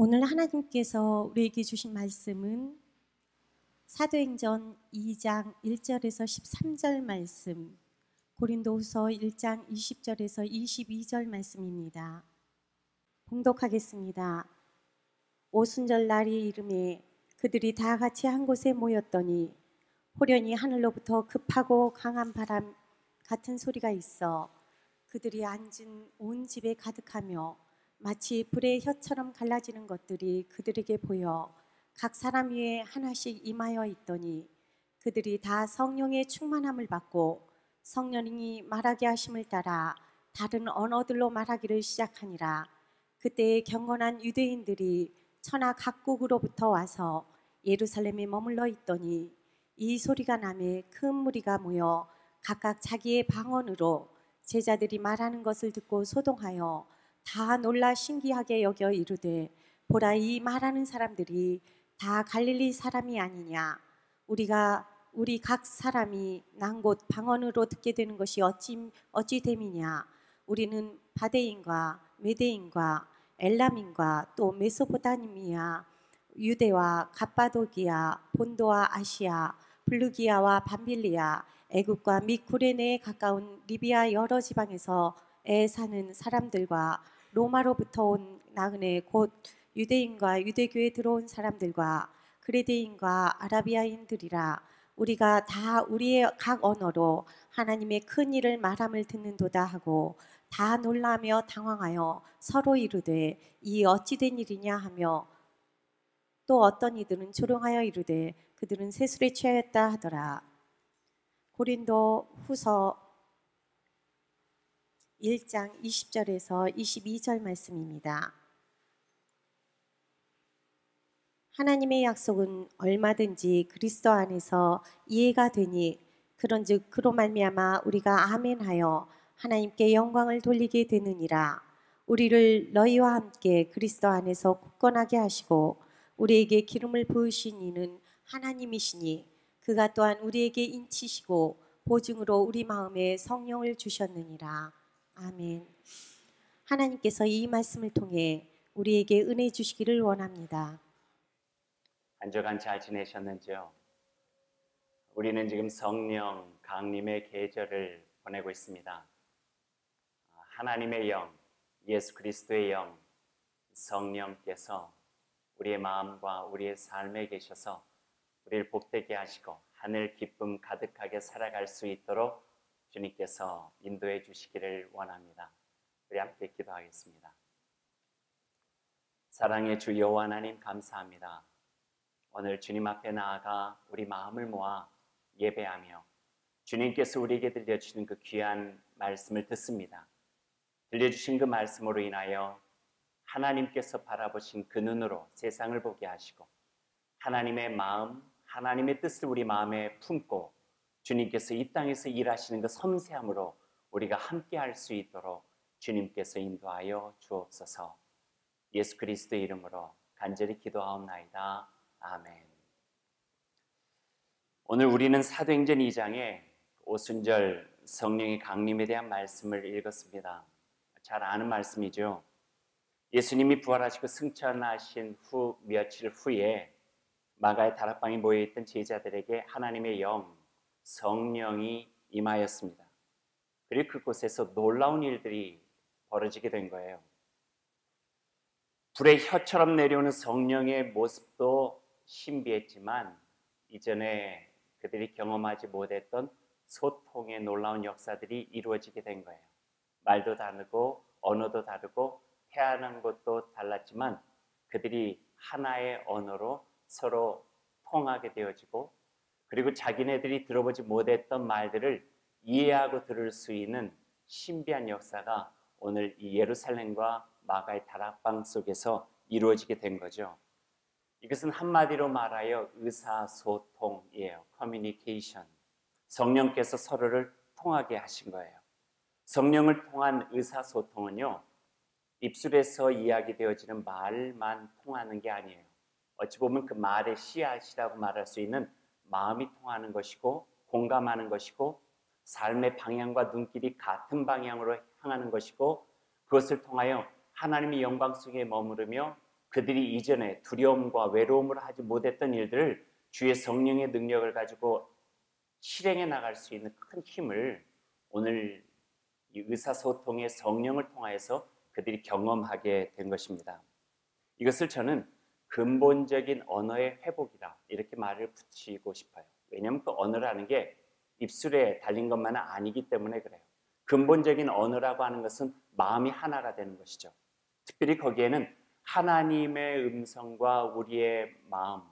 오늘 하나님께서 우리에게 주신 말씀은 사도행전 2장 1절에서 13절 말씀, 고린도후서 1장 20절에서 22절 말씀입니다. 봉독하겠습니다. 오순절 날이 이르매 그들이 다 같이 한 곳에 모였더니 호련히 하늘로부터 급하고 강한 바람 같은 소리가 있어 그들이 앉은 온 집에 가득하며 마치 불의 혀처럼 갈라지는 것들이 그들에게 보여 각 사람 위에 하나씩 임하여 있더니 그들이 다 성령의 충만함을 받고 성령이 말하게 하심을 따라 다른 언어들로 말하기를 시작하니라. 그때에 경건한 유대인들이 천하 각국으로부터 와서 예루살렘에 머물러 있더니 이 소리가 나매 큰 무리가 모여 각각 자기의 방언으로 제자들이 말하는 것을 듣고 소동하여 다 놀라 신기하게 여겨 이르되 보라, 이 말하는 사람들이 다 갈릴리 사람이 아니냐. 우리 각 사람이 난 곳 방언으로 듣게 되는 것이 어찌 됨이냐. 우리는 바데인과 메데인과 엘람인과 또 메소포타미아, 유대와 갑바도기아, 본도와 아시아, 블루기아와 밤빌리아, 애굽과 및 구레네에 가까운 리비아 여러 지방에서 애 사는 사람들과 로마로부터 온 나그네 곧 유대인과 유대교에 들어온 사람들과 그레데인과 아라비아인들이라. 우리가 다 우리의 각 언어로 하나님의 큰 일을 말함을 듣는도다 하고 다 놀라며 당황하여 서로 이르되 이 어찌 된 일이냐 하며 또 어떤 이들은 조롱하여 이르되 그들은 세술에 취하였다 하더라. 고린도 후서 1장 20절에서 22절 말씀입니다. 하나님의 약속은 얼마든지 그리스도 안에서 이해가 되니 그런즉 그로 말미암아 우리가 아멘하여 하나님께 영광을 돌리게 되느니라. 우리를 너희와 함께 그리스도 안에서 굳건하게 하시고 우리에게 기름을 부으신 이는 하나님이시니 그가 또한 우리에게 인치시고 보증으로 우리 마음에 성령을 주셨느니라. 아멘. 하나님께서 이 말씀을 통해 우리에게 은혜 주시기를 원합니다. 한 주간 잘 지내셨는지요? 우리는 지금 성령 강림의 계절을 보내고 있습니다. 하나님의 영, 예수 그리스도의 영, 성령께서 우리의 마음과 우리의 삶에 계셔서 우리를 복되게 하시고 하늘 기쁨 가득하게 살아갈 수 있도록 주님께서 인도해 주시기를 원합니다. 우리 함께 기도하겠습니다. 사랑의 주 여호와 하나님, 감사합니다. 오늘 주님 앞에 나아가 우리 마음을 모아 예배하며 주님께서 우리에게 들려주시는 그 귀한 말씀을 듣습니다. 들려주신 그 말씀으로 인하여 하나님께서 바라보신 그 눈으로 세상을 보게 하시고 하나님의 마음, 하나님의 뜻을 우리 마음에 품고 주님께서 이 땅에서 일하시는 그 섬세함으로 우리가 함께 할 수 있도록 주님께서 인도하여 주옵소서. 예수 그리스도의 이름으로 간절히 기도하옵나이다. 아멘. 오늘 우리는 사도행전 2장에 오순절 성령의 강림에 대한 말씀을 읽었습니다. 잘 아는 말씀이죠. 예수님이 부활하시고 승천하신 후 며칠 후에 마가의 다락방에 모여있던 제자들에게 하나님의 영, 성령이 임하였습니다. 그리고 그곳에서 놀라운 일들이 벌어지게 된 거예요. 불의 혀처럼 내려오는 성령의 모습도 신비했지만 이전에 그들이 경험하지 못했던 소통의 놀라운 역사들이 이루어지게 된 거예요. 말도 다르고 언어도 다르고 태어난 것도 달랐지만 그들이 하나의 언어로 서로 통하게 되어지고 그리고 자기네들이 들어보지 못했던 말들을 이해하고 들을 수 있는 신비한 역사가 오늘 이 예루살렘과 마가의 다락방 속에서 이루어지게 된 거죠. 이것은 한마디로 말하여 의사소통이에요. 커뮤니케이션. 성령께서 서로를 통하게 하신 거예요. 성령을 통한 의사소통은요, 입술에서 이야기되어지는 말만 통하는 게 아니에요. 어찌 보면 그 말의 씨앗이라고 말할 수 있는 마음이 통하는 것이고 공감하는 것이고 삶의 방향과 눈길이 같은 방향으로 향하는 것이고 그것을 통하여 하나님의 영광 속에 머무르며 그들이 이전에 두려움과 외로움으로 하지 못했던 일들을 주의 성령의 능력을 가지고 실행해 나갈 수 있는 큰 힘을 오늘 이 의사소통의 성령을 통하여서 그들이 경험하게 된 것입니다. 이것을 저는 근본적인 언어의 회복이라 이렇게 말을 붙이고 싶어요. 왜냐하면 그 언어라는 게 입술에 달린 것만은 아니기 때문에 그래요. 근본적인 언어라고 하는 것은 마음이 하나가 되는 것이죠. 특별히 거기에는 하나님의 음성과 우리의 마음,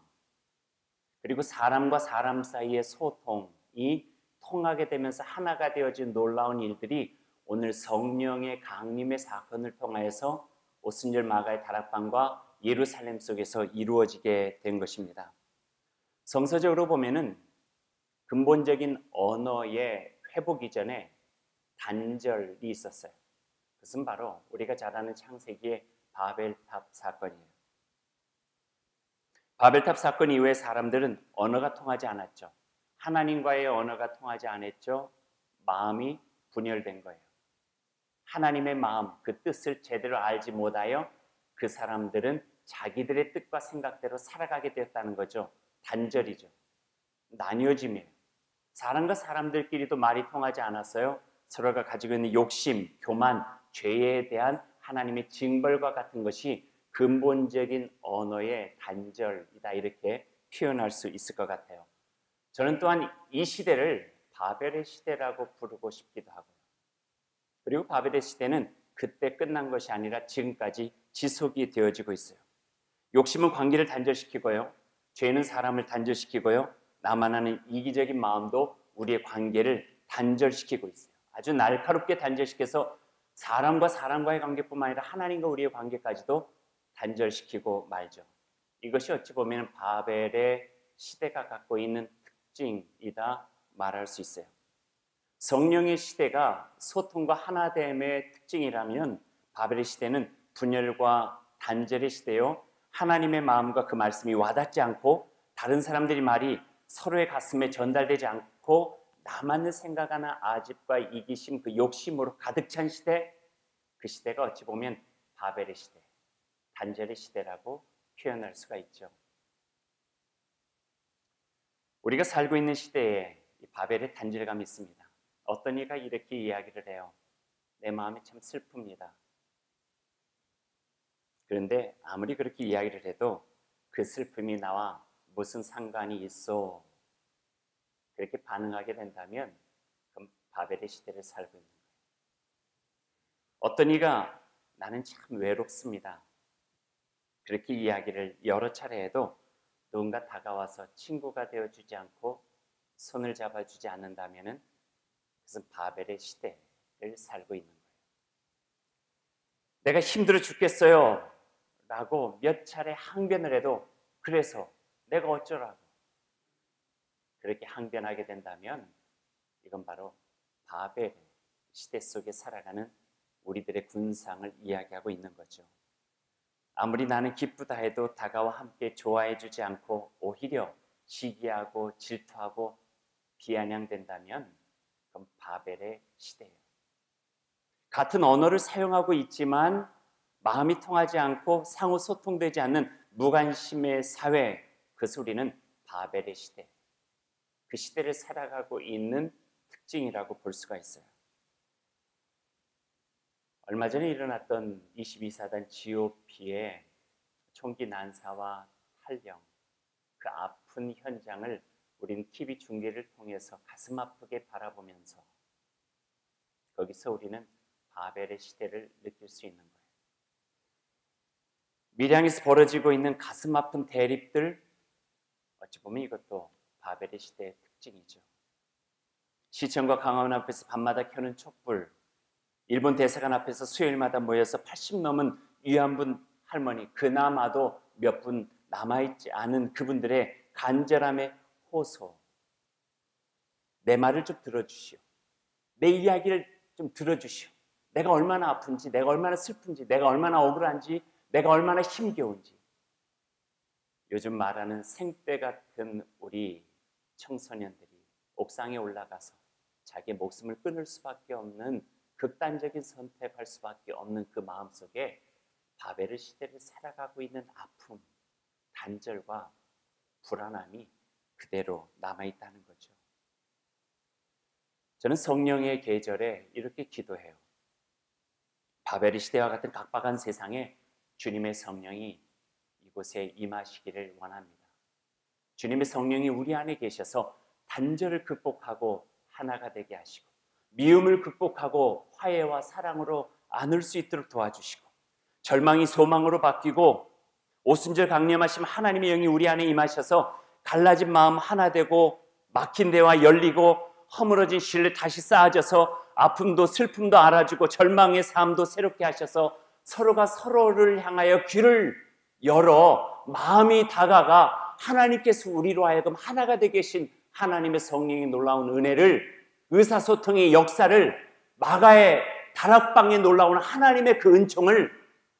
그리고 사람과 사람 사이의 소통이 통하게 되면서 하나가 되어진 놀라운 일들이 오늘 성령의 강림의 사건을 통하여서 오순절 마가의 다락방과 예루살렘 속에서 이루어지게 된 것입니다. 성서적으로 보면은 근본적인 언어의 회복 이전에 단절이 있었어요. 그것은 바로 우리가 잘 아는 창세기의 바벨탑 사건이에요. 바벨탑 사건 이후에 사람들은 언어가 통하지 않았죠. 하나님과의 언어가 통하지 않았죠. 마음이 분열된 거예요. 하나님의 마음, 그 뜻을 제대로 알지 못하여 그 사람들은 자기들의 뜻과 생각대로 살아가게 되었다는 거죠. 단절이죠. 나뉘어짐이에요. 사람과 사람들끼리도 말이 통하지 않았어요. 서로가 가지고 있는 욕심, 교만, 죄에 대한 하나님의 징벌과 같은 것이 근본적인 언어의 단절이다, 이렇게 표현할 수 있을 것 같아요. 저는 또한 이 시대를 바벨의 시대라고 부르고 싶기도 하고요. 그리고 바벨의 시대는 그때 끝난 것이 아니라 지금까지 지속이 되어지고 있어요. 욕심은 관계를 단절시키고요. 죄는 사람을 단절시키고요. 나만 아는 이기적인 마음도 우리의 관계를 단절시키고 있어요. 아주 날카롭게 단절시켜서 사람과 사람과의 관계뿐만 아니라 하나님과 우리의 관계까지도 단절시키고 말죠. 이것이 어찌 보면 바벨의 시대가 갖고 있는 특징이다 말할 수 있어요. 성령의 시대가 소통과 하나됨의 특징이라면 바벨의 시대는 분열과 단절의 시대요. 하나님의 마음과 그 말씀이 와닿지 않고 다른 사람들이 말이 서로의 가슴에 전달되지 않고 나만을 생각하는 아집과 이기심, 그 욕심으로 가득 찬 시대, 그 시대가 어찌 보면 바벨의 시대, 단절의 시대라고 표현할 수가 있죠. 우리가 살고 있는 시대에 이 바벨의 단절감이 있습니다. 어떤 이가 이렇게 이야기를 해요. 내 마음이 참 슬픕니다. 그런데 아무리 그렇게 이야기를 해도 그 슬픔이 나와 무슨 상관이 있어? 그렇게 반응하게 된다면 그럼 바벨의 시대를 살고 있는 거예요. 어떤 이가 나는 참 외롭습니다. 그렇게 이야기를 여러 차례 해도 누군가 다가와서 친구가 되어주지 않고 손을 잡아주지 않는다면 그것은 바벨의 시대를 살고 있는 거예요. 내가 힘들어 죽겠어요 라고 몇 차례 항변을 해도 그래서 내가 어쩌라고 그렇게 항변하게 된다면 이건 바로 바벨 시대 속에 살아가는 우리들의 군상을 이야기하고 있는 거죠. 아무리 나는 기쁘다 해도 다가와 함께 좋아해 주지 않고 오히려 시기하고 질투하고 비아냥된다면 그건 바벨의 시대예요. 같은 언어를 사용하고 있지만 마음이 통하지 않고 상호 소통되지 않는 무관심의 사회, 그 소리는 바벨의 시대, 그 시대를 살아가고 있는 특징이라고 볼 수가 있어요. 얼마 전에 일어났던 22사단 GOP의 총기 난사와 탈영, 그 아픈 현장을 우리는 TV 중계를 통해서 가슴 아프게 바라보면서 거기서 우리는 바벨의 시대를 느낄 수 있는 거예요. 밀양에서 벌어지고 있는 가슴 아픈 대립들, 어찌 보면 이것도 바벨의 시대의 특징이죠. 시청과 강화문 앞에서 밤마다 켜는 촛불, 일본 대사관 앞에서 수요일마다 모여서 80 넘은 위안부 할머니, 그나마도 몇 분 남아있지 않은 그분들의 간절함의 호소. 내 말을 좀 들어주시오. 내 이야기를 좀 들어주시오. 내가 얼마나 아픈지, 내가 얼마나 슬픈지, 내가 얼마나 억울한지, 내가 얼마나 힘겨운지. 요즘 말하는 생떼 같은 우리 청소년들이 옥상에 올라가서 자기의 목숨을 끊을 수밖에 없는 극단적인 선택할 수밖에 없는 그 마음속에 바벨 시대를 살아가고 있는 아픔, 단절과 불안함이 그대로 남아있다는 거죠. 저는 성령의 계절에 이렇게 기도해요. 바벨 시대와 같은 각박한 세상에 주님의 성령이 이곳에 임하시기를 원합니다. 주님의 성령이 우리 안에 계셔서 단절을 극복하고 하나가 되게 하시고, 미움을 극복하고 화해와 사랑으로 안을 수 있도록 도와주시고, 절망이 소망으로 바뀌고 오순절 강림하심 하나님의 영이 우리 안에 임하셔서 갈라진 마음 하나 되고, 막힌 대화 열리고, 허물어진 신뢰 다시 쌓아져서 아픔도 슬픔도 알아주고 절망의 삶도 새롭게 하셔서 서로가 서로를 향하여 귀를 열어 마음이 다가가 하나님께서 우리로 하여금 하나가 되게 하신 하나님의 성령의 놀라운 은혜를, 의사소통의 역사를, 마가의 다락방에 놀라운 하나님의 그 은총을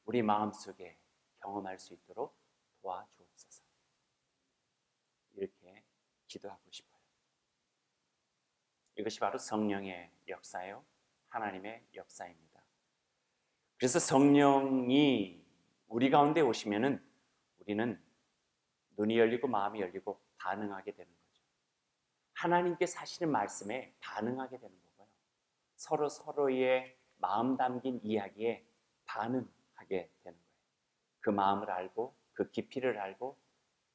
우리 마음속에 경험할 수 있도록 도와주옵소서. 이렇게 기도하고 싶어요. 이것이 바로 성령의 역사요, 하나님의 역사입니다. 그래서 성령이 우리 가운데 오시면은 우리는 눈이 열리고 마음이 열리고 반응하게 되는 거죠. 하나님께 사시는 말씀에 반응하게 되는 거고요. 서로 서로의 마음 담긴 이야기에 반응하게 되는 거예요. 그 마음을 알고 그 깊이를 알고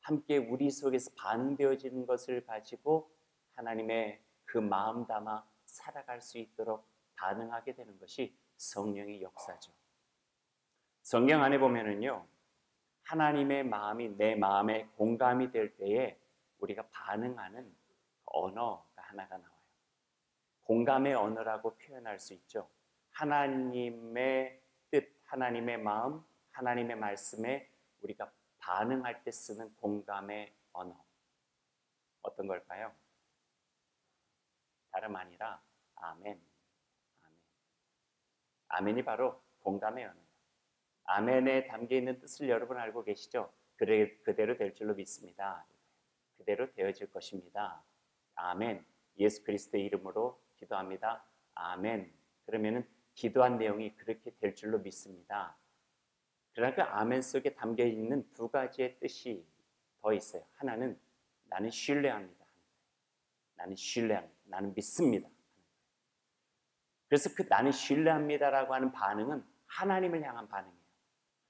함께 우리 속에서 반응되어지는 것을 가지고 하나님의 그 마음 담아 살아갈 수 있도록 반응하게 되는 것이 성령의 역사죠. 성경 안에 보면은요, 하나님의 마음이 내 마음에 공감이 될 때에 우리가 반응하는 언어가 하나가 나와요. 공감의 언어라고 표현할 수 있죠. 하나님의 뜻, 하나님의 마음, 하나님의 말씀에 우리가 반응할 때 쓰는 공감의 언어. 어떤 걸까요? 다름 아니라 아멘. 아멘이 바로 공감의 언어예요. 아멘에 담겨있는 뜻을 여러분 알고 계시죠? 그대로 될 줄로 믿습니다. 그대로 되어질 것입니다. 아멘. 예수 그리스도의 이름으로 기도합니다. 아멘. 그러면은 기도한 내용이 그렇게 될 줄로 믿습니다. 그러나 그 아멘 속에 담겨있는 두 가지의 뜻이 더 있어요. 하나는 나는 신뢰합니다. 나는 신뢰합니다. 나는 믿습니다. 그래서 그 나는 신뢰합니다라고 하는 반응은 하나님을 향한 반응이에요.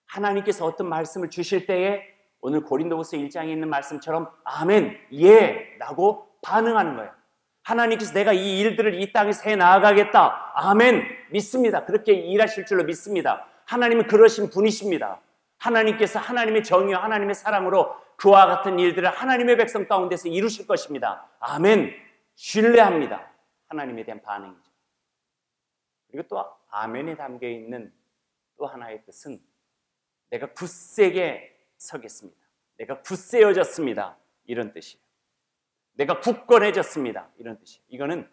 하나님께서 어떤 말씀을 주실 때에 오늘 고린도후서 1장에 있는 말씀처럼 아멘, 예 라고 반응하는 거예요. 하나님께서 내가 이 일들을 이 땅에서 해나가겠다. 아멘, 믿습니다. 그렇게 일하실 줄로 믿습니다. 하나님은 그러신 분이십니다. 하나님께서 하나님의 정의와 하나님의 사랑으로 그와 같은 일들을 하나님의 백성 가운데서 이루실 것입니다. 아멘, 신뢰합니다. 하나님에 대한 반응이죠. 그리고 또 아멘에 담겨있는 또 하나의 뜻은 내가 굳세게 서겠습니다. 내가 굳세어졌습니다. 이런 뜻이에요. 내가 굳건해졌습니다. 이런 뜻이에요. 이거는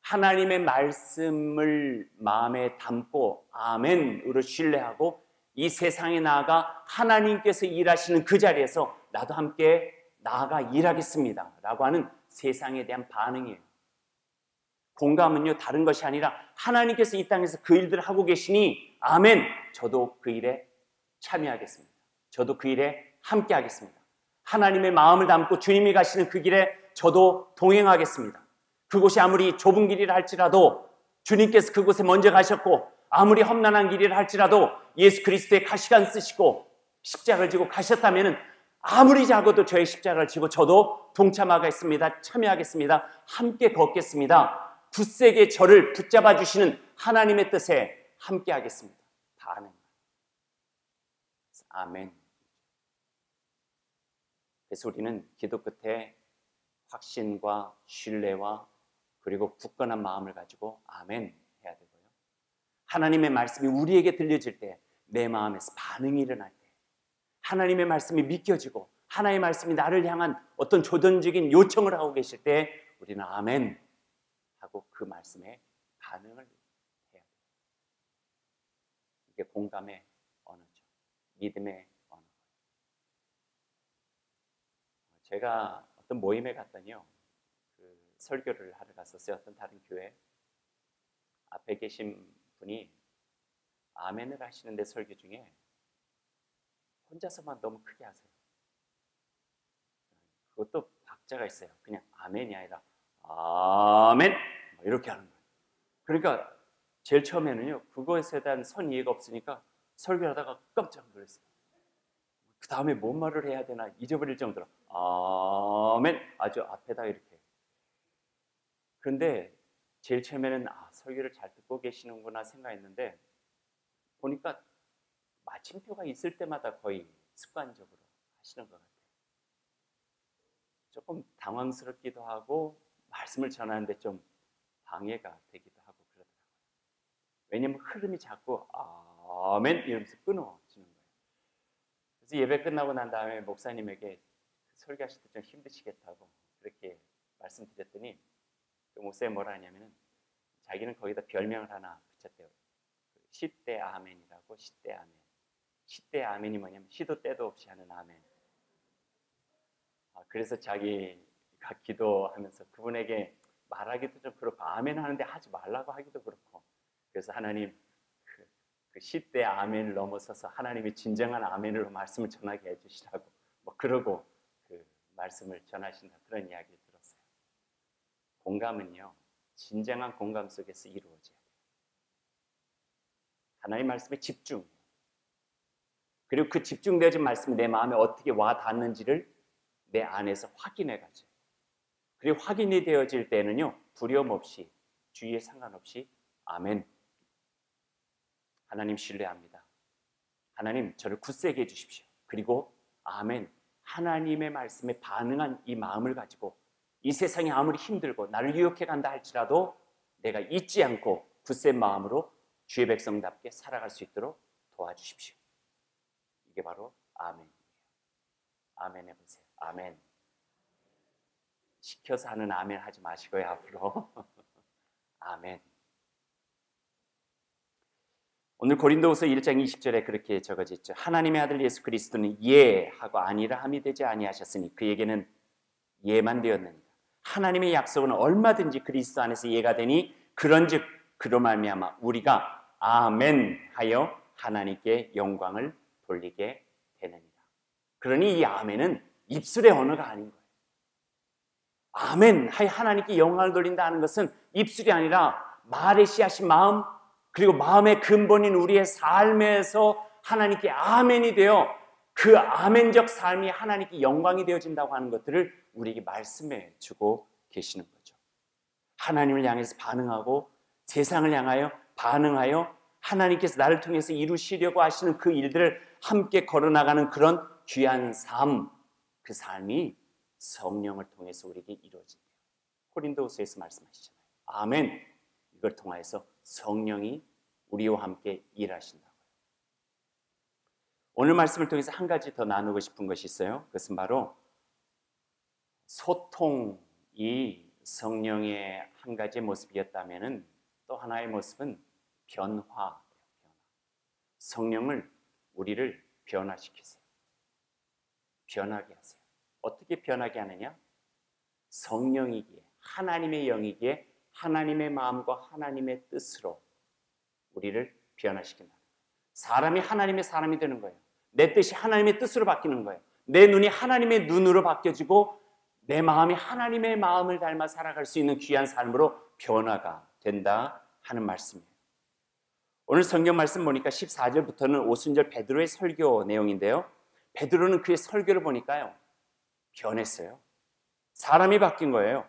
하나님의 말씀을 마음에 담고 아멘으로 신뢰하고 이 세상에 나아가 하나님께서 일하시는 그 자리에서 나도 함께 나아가 일하겠습니다 라고 하는 세상에 대한 반응이에요. 공감은요, 다른 것이 아니라 하나님께서 이 땅에서 그 일들을 하고 계시니 아멘, 저도 그 일에 참여하겠습니다. 저도 그 일에 함께 하겠습니다. 하나님의 마음을 담고 주님이 가시는 그 길에 저도 동행하겠습니다. 그곳이 아무리 좁은 길이라 할지라도 주님께서 그곳에 먼저 가셨고 아무리 험난한 길이라 할지라도 예수 그리스도의 가시관 쓰시고 십자가를 지고 가셨다면 아무리 작아도 저의 십자가를 지고 저도 동참하겠습니다. 참여하겠습니다. 함께 걷겠습니다. 굳세게 저를 붙잡아 주시는 하나님의 뜻에 함께 하겠습니다. 반응. 아멘. 그래서 우리는 기도 끝에 확신과 신뢰와 그리고 굳건한 마음을 가지고 아멘 해야 되고요. 하나님의 말씀이 우리에게 들려질 때 내 마음에서 반응이 일어날 때 하나님의 말씀이 믿겨지고 하나님의 말씀이 나를 향한 어떤 조던적인 요청을 하고 계실 때 우리는 아멘 하고 그 말씀에 반응을 해야 돼요. 이게 공감의 언어죠. 믿음의 언어. 제가 어떤 모임에 갔더니요, 그 설교를 하러 갔었어요. 어떤 다른 교회. 앞에 계신 분이 아멘을 하시는데 설교 중에 혼자서만 너무 크게 하세요. 그것도 박자가 있어요. 그냥 아멘이 아니라 아멘 뭐 이렇게 하는 거예요. 그러니까 제일 처음에는요, 그거에 대한 선 이해가 없으니까 설교하다가 깜짝 놀랐어요. 그 다음에 뭔 말을 해야 되나 잊어버릴 정도로 아멘 아주 앞에다 이렇게. 그런데 제일 처음에는 설교를 잘 듣고 계시는구나 생각했는데 보니까 마침표가 있을 때마다 거의 습관적으로 하시는 것 같아요. 조금 당황스럽기도 하고 말씀을 전하는데 좀 방해가 되기도 하고 그러더라고요. 왜냐면 흐름이 자꾸 아멘 이러면서 끊어지는 거예요. 그래서 예배 끝나고 난 다음에 목사님에게 설교하실 때 좀 힘드시겠다고 그렇게 말씀드렸더니 그 목사님이 뭐라 하냐면은 자기는 거기다 별명을 하나 붙였대요. 시대 아멘이라고. 시대 아멘. 시대 아멘이 뭐냐면 시도 때도 없이 하는 아멘. 그래서 자기가 기도하면서 그분에게 말하기도 좀 그렇고 아멘 하는데 하지 말라고 하기도 그렇고 그래서 하나님 그 시대 아멘을 넘어서서 하나님이 진정한 아멘으로 말씀을 전하게 해주시라고 뭐 그러고 그 말씀을 전하신다 그런 이야기를 들었어요. 공감은요 진정한 공감 속에서 이루어져야 돼요. 하나님 말씀에 집중. 그리고 그 집중되어진 말씀이 내 마음에 어떻게 와 닿는지를 내 안에서 확인해 가죠. 그리고 확인이 되어질 때는요 두려움 없이 주의에 상관없이 아멘. 하나님 신뢰합니다. 하나님 저를 굳세게 해주십시오. 그리고 아멘. 하나님의 말씀에 반응한 이 마음을 가지고 이 세상이 아무리 힘들고 나를 유혹해 간다 할지라도 내가 잊지 않고 굳센 마음으로 주의 백성답게 살아갈 수 있도록 도와주십시오. 이게 바로 아멘이에요. 아멘 해보세요. 아멘. 시켜서 하는 아멘 하지 마시고요 앞으로. 아멘. 오늘 고린도후서 1장 20절에 그렇게 적어져 있죠. 하나님의 아들 예수 그리스도는 예 하고 아니라 함이 되지 아니하셨으니 그에게는 예만 되었느니라. 하나님의 약속은 얼마든지 그리스도 안에서 예가 되니 그런즉 그로 말미암아 우리가 아멘 하여 하나님께 영광을 돌리게 되느니라. 그러니 이 아멘은 입술의 언어가 아닌 거예요. 아멘 하여 하나님께 영광을 돌린다는 것은 입술이 아니라 말의 씨앗인 마음 그리고 마음의 근본인 우리의 삶에서 하나님께 아멘이 되어 그 아멘적 삶이 하나님께 영광이 되어진다고 하는 것들을 우리에게 말씀해 주고 계시는 거죠. 하나님을 향해서 반응하고 세상을 향하여 반응하여 하나님께서 나를 통해서 이루시려고 하시는 그 일들을 함께 걸어나가는 그런 귀한 삶, 그 삶이 성령을 통해서 우리에게 이루어진대요. 고린도후서에서 말씀하시잖아요. 아멘. 이걸 통해서 성령이 우리와 함께 일하신다고요. 오늘 말씀을 통해서 한 가지 더 나누고 싶은 것이 있어요. 그것은 바로 소통이 성령의 한 가지 모습이었다면 또 하나의 모습은 변화예요. 성령을 우리를 변화시키세요. 변하게 하세요. 어떻게 변하게 하느냐? 성령이기에 하나님의 영이기에 하나님의 마음과 하나님의 뜻으로 우리를 변화시킨다. 사람이 하나님의 사람이 되는 거예요. 내 뜻이 하나님의 뜻으로 바뀌는 거예요. 내 눈이 하나님의 눈으로 바뀌어지고 내 마음이 하나님의 마음을 닮아 살아갈 수 있는 귀한 삶으로 변화가 된다 하는 말씀이에요. 오늘 성경 말씀 보니까 14절부터는 오순절 베드로의 설교 내용인데요. 베드로는 그의 설교를 보니까요. 변했어요. 사람이 바뀐 거예요.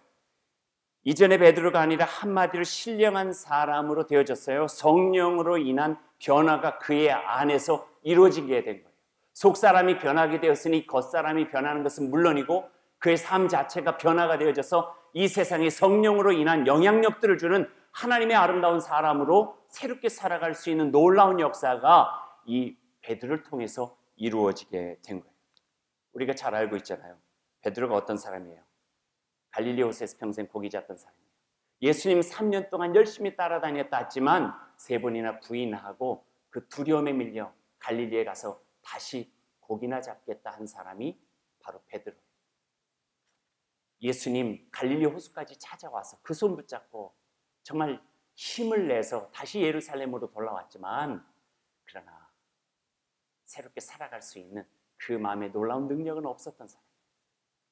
이전에 베드로가 아니라 한마디로 신령한 사람으로 되어졌어요. 성령으로 인한 변화가 그의 안에서 이루어지게 된 거예요. 속사람이 변하게 되었으니 겉사람이 변하는 것은 물론이고 그의 삶 자체가 변화가 되어져서 이 세상에 성령으로 인한 영향력들을 주는 하나님의 아름다운 사람으로 새롭게 살아갈 수 있는 놀라운 역사가 이 베드로를 통해서 이루어지게 된 거예요. 우리가 잘 알고 있잖아요. 베드로가 어떤 사람이에요? 갈릴리 호수에서 평생 고기 잡던 사람이에요. 예수님 3년 동안 열심히 따라다녔다 했지만 3번이나 부인하고 그 두려움에 밀려 갈릴리에 가서 다시 고기나 잡겠다 한 사람이 바로 베드로예요. 예수님 갈릴리 호수까지 찾아와서 그 손 붙잡고 정말 힘을 내서 다시 예루살렘으로 돌아왔지만 그러나 새롭게 살아갈 수 있는 그 마음의 놀라운 능력은 없었던 사람.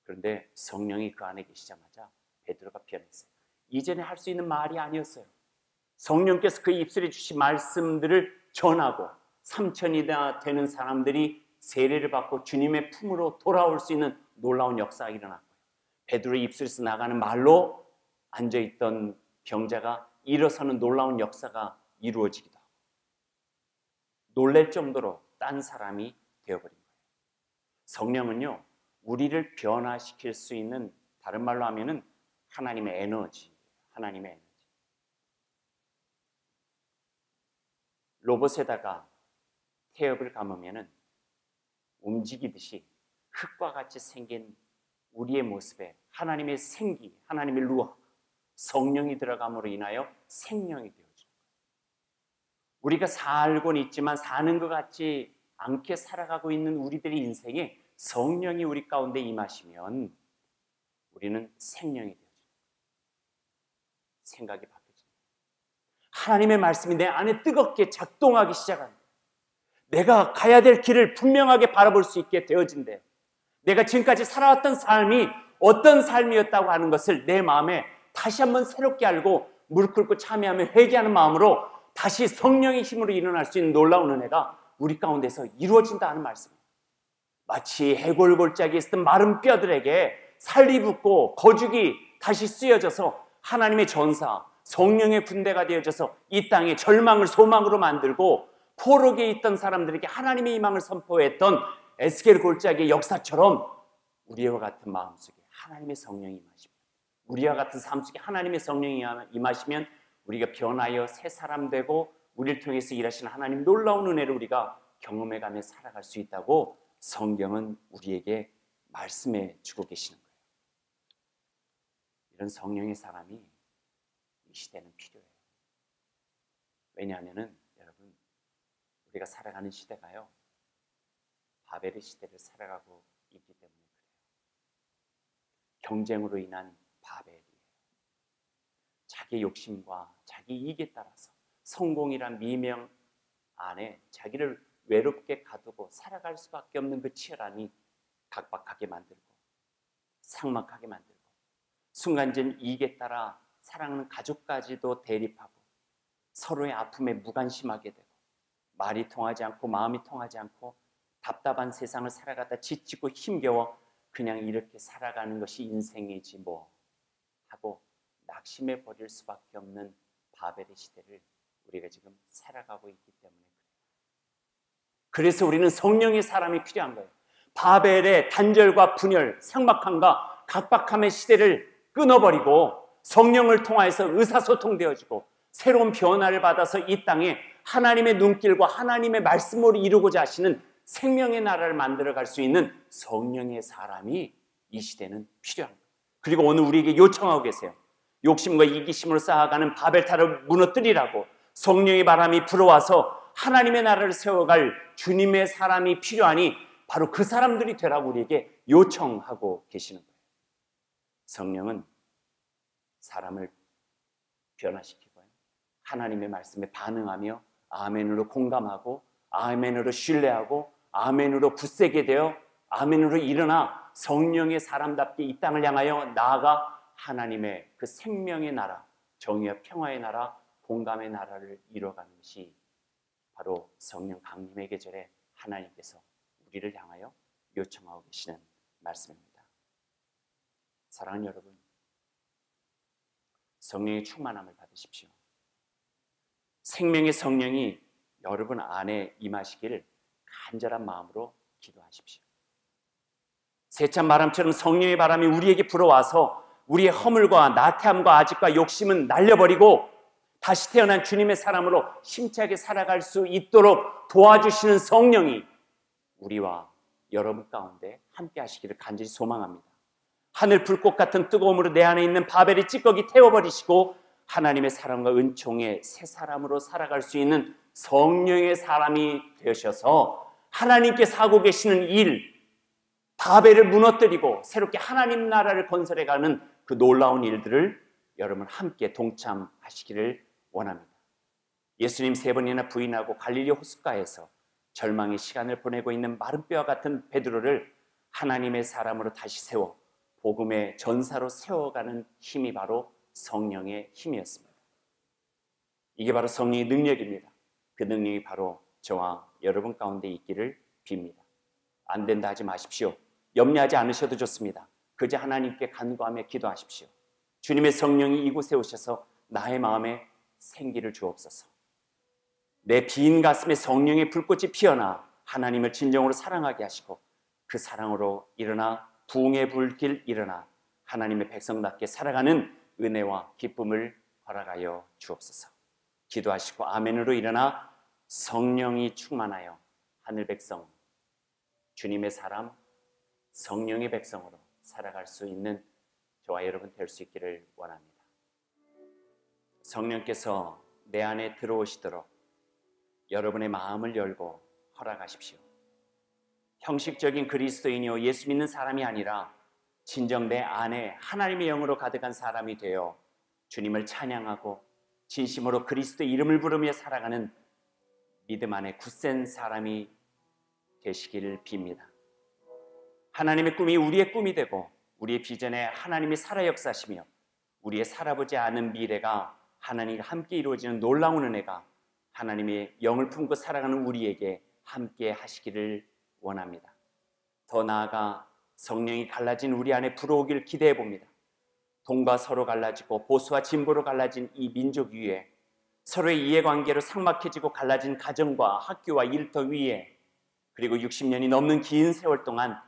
그런데 성령이 그 안에 계시자마자 베드로가 변했어요. 이전에 할 수 있는 말이 아니었어요. 성령께서 그 입술에 주신 말씀들을 전하고 3,000이나 되는 사람들이 세례를 받고 주님의 품으로 돌아올 수 있는 놀라운 역사가 일어났고요. 베드로의 입술에서 나가는 말로 앉아있던 병자가 일어서는 놀라운 역사가 이루어지기도 하고 놀랄 정도로 딴 사람이 되어버린 거예요. 성령은요, 우리를 변화시킬 수 있는, 다른 말로 하면은 하나님의 에너지, 하나님의 에너지. 로봇에다가 태엽을 감으면은 움직이듯이 흙과 같이 생긴 우리의 모습에 하나님의 생기, 하나님의 루아, 성령이 들어감으로 인하여 생명이 되어지는 거예요. 우리가 살고는 있지만 사는 것 같지 않게 살아가고 있는 우리들의 인생에 성령이 우리 가운데 임하시면 우리는 생명이 되어집니다. 생각이 바뀌어집니다. 하나님의 말씀이 내 안에 뜨겁게 작동하기 시작합니다. 내가 가야 될 길을 분명하게 바라볼 수 있게 되어진대요. 내가 지금까지 살아왔던 삶이 어떤 삶이었다고 하는 것을 내 마음에 다시 한번 새롭게 알고 무릎 꿇고 참여하며 회개하는 마음으로 다시 성령의 힘으로 일어날 수 있는 놀라운 은혜가 우리 가운데서 이루어진다는 말씀입니다. 마치 해골골짜기에 있었던 마른 뼈들에게 살이 붙고 거죽이 다시 쓰여져서 하나님의 전사, 성령의 군대가 되어져서 이 땅에 절망을 소망으로 만들고 포로기에 있던 사람들에게 하나님의 희망을 선포했던 에스겔 골짜기의 역사처럼 우리와 같은 마음속에 하나님의 성령이 임하십니다. 우리와 같은 삶 속에 하나님의 성령이 임하시면 우리가 변하여 새 사람 되고 우리를 통해서 일하시는 하나님 놀라운 은혜를 우리가 경험해가며 살아갈 수 있다고 성경은 우리에게 말씀해 주고 계시는 거예요. 이런 성령의 사람이 이 시대는 필요해요. 왜냐하면은 여러분, 우리가 살아가는 시대가요, 바벨의 시대를 살아가고 있기 때문에 그래요. 경쟁으로 인한 바벨이에요. 자기 욕심과 자기 이익에 따라서 성공이란 미명 안에 자기를 외롭게 가두고 살아갈 수밖에 없는 그 치열함이 각박하게 만들고 삭막하게 만들고 순간적인 이익에 따라 사랑하는 가족까지도 대립하고 서로의 아픔에 무관심하게 되고 말이 통하지 않고 마음이 통하지 않고 답답한 세상을 살아가다 지치고 힘겨워 그냥 이렇게 살아가는 것이 인생이지 뭐 하고 낙심해 버릴 수밖에 없는 바벨의 시대를 우리가 지금 살아가고 있기 때문에 그래요. 그래서 우리는 성령의 사람이 필요한 거예요. 바벨의 단절과 분열, 삭막함과 각박함의 시대를 끊어버리고 성령을 통하여서 의사소통되어지고 새로운 변화를 받아서 이 땅에 하나님의 눈길과 하나님의 말씀으로 이루고자 하시는 생명의 나라를 만들어갈 수 있는 성령의 사람이 이 시대는 필요한 거예요. 그리고 오늘 우리에게 요청하고 계세요. 욕심과 이기심으로 쌓아가는 바벨탑을 무너뜨리라고 성령의 바람이 불어와서 하나님의 나라를 세워갈 주님의 사람이 필요하니 바로 그 사람들이 되라고 우리에게 요청하고 계시는 거예요. 성령은 사람을 변화시키고요, 하나님의 말씀에 반응하며 아멘으로 공감하고 아멘으로 신뢰하고 아멘으로 굳세게 되어 아멘으로 일어나 성령의 사람답게 이 땅을 향하여 나아가 하나님의 그 생명의 나라, 정의와 평화의 나라, 공감의 나라를 이뤄가는 것이 바로 성령 강림의 계절에 하나님께서 우리를 향하여 요청하고 계시는 말씀입니다. 사랑하는 여러분, 성령의 충만함을 받으십시오. 생명의 성령이 여러분 안에 임하시기를 간절한 마음으로 기도하십시오. 세찬 바람처럼 성령의 바람이 우리에게 불어와서 우리의 허물과 나태함과 아집과 욕심은 날려버리고 다시 태어난 주님의 사람으로 힘차게 살아갈 수 있도록 도와주시는 성령이 우리와 여러분 가운데 함께 하시기를 간절히 소망합니다. 하늘 불꽃 같은 뜨거움으로 내 안에 있는 바벨의 찌꺼기 태워버리시고 하나님의 사랑과 은총의 새 사람으로 살아갈 수 있는 성령의 사람이 되셔서 하나님께서 하고 계시는 일, 바벨을 무너뜨리고 새롭게 하나님 나라를 건설해가는 그 놀라운 일들을 여러분 함께 동참하시기를 원합니다. 예수님 3번이나 부인하고 갈릴리 호숫가에서 절망의 시간을 보내고 있는 마른 뼈와 같은 베드로를 하나님의 사람으로 다시 세워 복음의 전사로 세워가는 힘이 바로 성령의 힘이었습니다. 이게 바로 성령의 능력입니다. 그 능력이 바로 저와 여러분 가운데 있기를 빕니다. 안 된다 하지 마십시오. 염려하지 않으셔도 좋습니다. 그저 하나님께 간구하며 기도하십시오. 주님의 성령이 이곳에 오셔서 나의 마음에 생기를 주옵소서. 내 빈 가슴에 성령의 불꽃이 피어나 하나님을 진정으로 사랑하게 하시고 그 사랑으로 일어나 부흥의 불길 일어나 하나님의 백성답게 살아가는 은혜와 기쁨을 허락하여 주옵소서. 기도하시고 아멘으로 일어나 성령이 충만하여 하늘 백성, 주님의 사람, 성령의 백성으로 살아갈 수 있는 저와 여러분 될 수 있기를 원합니다. 성령께서 내 안에 들어오시도록 여러분의 마음을 열고 허락하십시오. 형식적인 그리스도인이요 예수 믿는 사람이 아니라 진정 내 안에 하나님의 영으로 가득한 사람이 되어 주님을 찬양하고 진심으로 그리스도의 이름을 부르며 살아가는 믿음 안에 굳센 사람이 되시기를 빕니다. 하나님의 꿈이 우리의 꿈이 되고 우리의 비전에 하나님이 살아 역사하시며 우리의 살아보지 않은 미래가 하나님과 함께 이루어지는 놀라운 은혜가 하나님의 영을 품고 살아가는 우리에게 함께 하시기를 원합니다. 더 나아가 성령이 갈라진 우리 안에 불어오길 기대해 봅니다. 동과 서로 갈라지고 보수와 진보로 갈라진 이 민족 위에 서로의 이해관계로 삭막해지고 갈라진 가정과 학교와 일터 위에 그리고 60년이 넘는 긴 세월 동안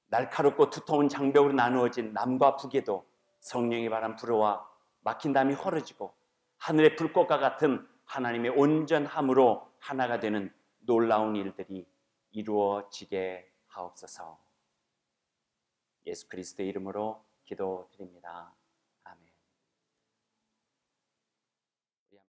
날카롭고 두터운 장벽으로 나누어진 남과 북에도 성령의 바람 불어와 막힌 담이 헐어지고 하늘의 불꽃과 같은 하나님의 온전함으로 하나가 되는 놀라운 일들이 이루어지게 하옵소서. 예수 그리스도의 이름으로 기도드립니다.